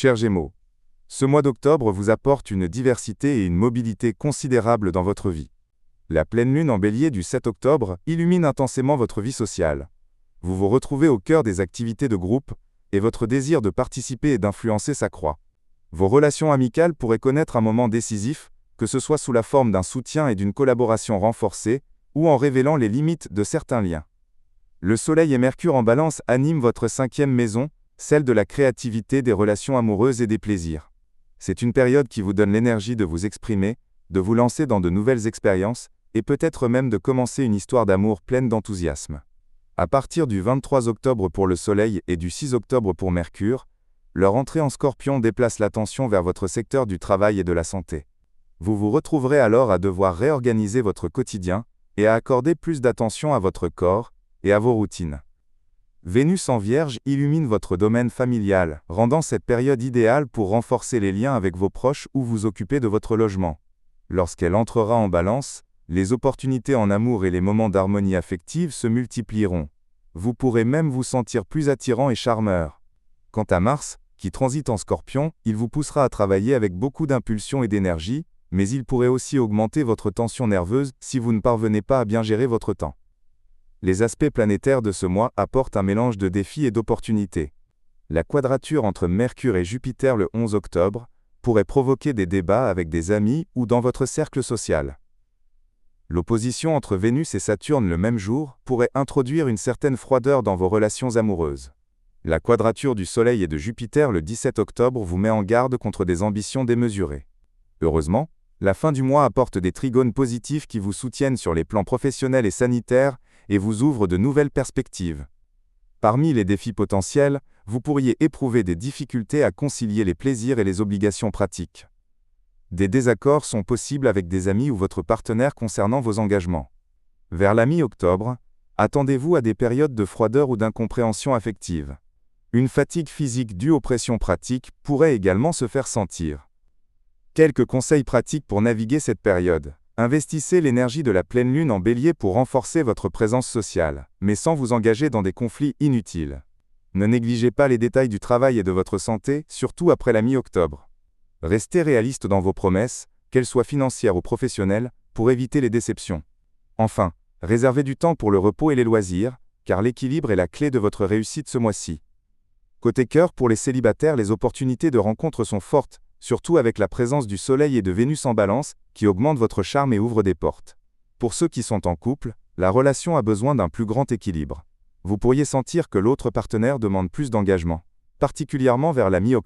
Chers Gémeaux, ce mois d'octobre vous apporte une diversité et une mobilité considérables dans votre vie. La pleine lune en Bélier du 7 octobre illumine intensément votre vie sociale. Vous vous retrouvez au cœur des activités de groupe, et votre désir de participer et d'influencer s'accroît. Vos relations amicales pourraient connaître un moment décisif, que ce soit sous la forme d'un soutien et d'une collaboration renforcée, ou en révélant les limites de certains liens. Le Soleil et Mercure en Balance animent votre 5e maison, celle de la créativité, des relations amoureuses et des plaisirs. C'est une période qui vous donne l'énergie de vous exprimer, de vous lancer dans de nouvelles expériences, et peut-être même de commencer une histoire d'amour pleine d'enthousiasme. À partir du 23 octobre pour le Soleil et du 6 octobre pour Mercure, leur entrée en Scorpion déplace l'attention vers votre secteur du travail et de la santé. Vous vous retrouverez alors à devoir réorganiser votre quotidien, et à accorder plus d'attention à votre corps, et à vos routines. Vénus en Vierge illumine votre domaine familial, rendant cette période idéale pour renforcer les liens avec vos proches ou vous occuper de votre logement. Lorsqu'elle entrera en Balance, les opportunités en amour et les moments d'harmonie affective se multiplieront. Vous pourrez même vous sentir plus attirant et charmeur. Quant à Mars, qui transite en Scorpion, il vous poussera à travailler avec beaucoup d'impulsion et d'énergie, mais il pourrait aussi augmenter votre tension nerveuse si vous ne parvenez pas à bien gérer votre temps. Les aspects planétaires de ce mois apportent un mélange de défis et d'opportunités. La quadrature entre Mercure et Jupiter le 11 octobre pourrait provoquer des débats avec des amis ou dans votre cercle social. L'opposition entre Vénus et Saturne le même jour pourrait introduire une certaine froideur dans vos relations amoureuses. La quadrature du Soleil et de Jupiter le 17 octobre vous met en garde contre des ambitions démesurées. Heureusement, la fin du mois apporte des trigones positifs qui vous soutiennent sur les plans professionnels et sanitaires et vous ouvrent de nouvelles perspectives. Parmi les défis potentiels, vous pourriez éprouver des difficultés à concilier les plaisirs et les obligations pratiques. Des désaccords sont possibles avec des amis ou votre partenaire concernant vos engagements. Vers la mi-octobre, attendez-vous à des périodes de froideur ou d'incompréhension affective. Une fatigue physique due aux pressions pratiques pourrait également se faire sentir. Quelques conseils pratiques pour naviguer cette période. Investissez l'énergie de la pleine lune en Bélier pour renforcer votre présence sociale, mais sans vous engager dans des conflits inutiles. Ne négligez pas les détails du travail et de votre santé, surtout après la mi-octobre. Restez réaliste dans vos promesses, qu'elles soient financières ou professionnelles, pour éviter les déceptions. Enfin, réservez du temps pour le repos et les loisirs, car l'équilibre est la clé de votre réussite ce mois-ci. Côté cœur, pour les célibataires, les opportunités de rencontre sont fortes, surtout avec la présence du Soleil et de Vénus en Balance, qui augmente votre charme et ouvre des portes. Pour ceux qui sont en couple, la relation a besoin d'un plus grand équilibre. Vous pourriez sentir que l'autre partenaire demande plus d'engagement, particulièrement vers la mi-octobre.